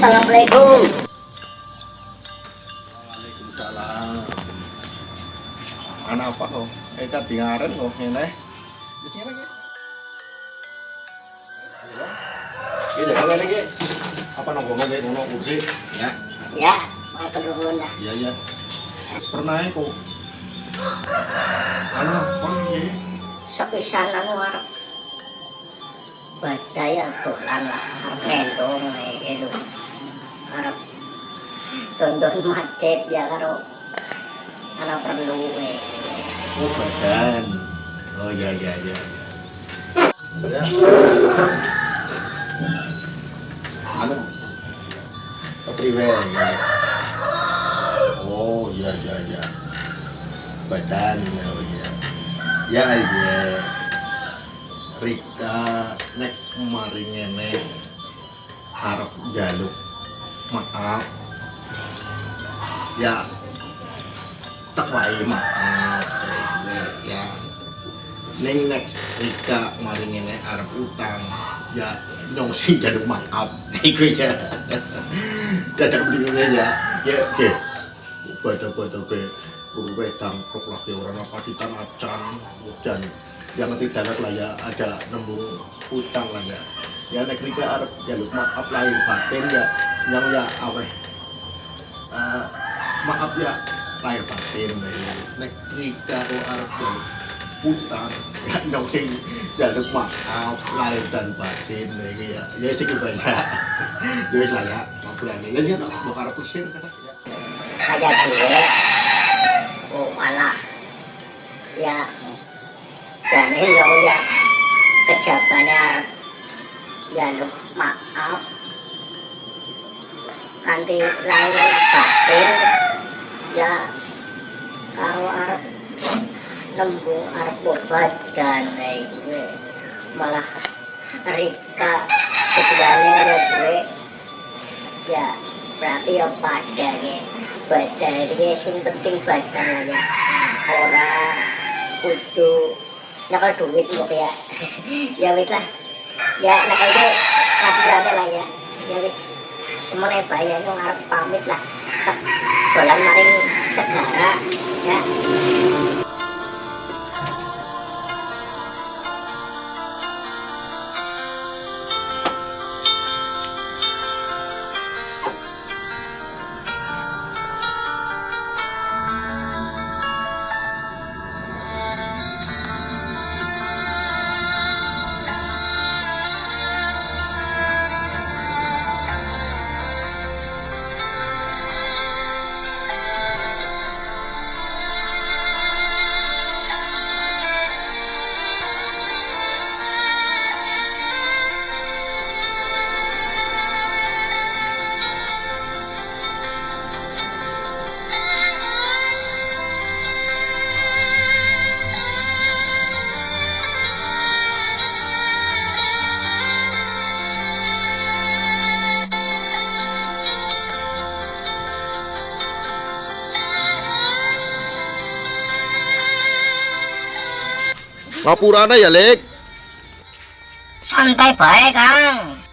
Assalamualaikum. Waalaikumsalam. Anak apa kok? Eka dengaran kok ini. Di sini lagi. Iya, kalau lagi. Apa nongkrong lagi ngono kursi? Ya. Ya, matur nuwun dah. Iya, iya. Pernah kok. Anak apa ini? Sepisan anu arep badai dolan lah arep ngendong itu. Arep tonton macet ya karo ana perlu Oh, badan. Oh, iya, iya, iya. Ya. Anu. Kepriwe ya. Oh, iya, iya, iya. Badan, oh iya. Ya, iya. Rika nek maring ngene arep njaluk maaf. Ya, tak wae maaf. Ya. Ning nek Rika maring ngene arep utang, ya nyong sing njaluk maaf. Iku ya. Dadak mrene ya. Ya, oke. Baca-baca ke wedang kok lagi orang apa kita macan dan yang tidak lah ya ada nembung utang lah ya nek Rika arep jaluk maaf lahir batin ya yang ya aweh maaf ya lahir batin ya nek Rika kok arep jaluk utang ya nyong sing jaluk maaf lahir dan batin ya sing banyak ya wis lah ya ngapurane ya sing kok arep usir kata ya aja duwe. Oh malah ya dan ya kejabannya arep jaluk maaf kanthi lahir batin ya karo arep nembung arep badan iki malah Rika keduane karo gue ya berarti ya pada badan ini sing penting badan aja orang kudu nakal duit kok ya ya wis lah ya nakal itu kaburane lah ya wis semuanya bayar nyong arep pamit lah dolan maring segara ya. ngapurane ya Lek Santai bae Kang.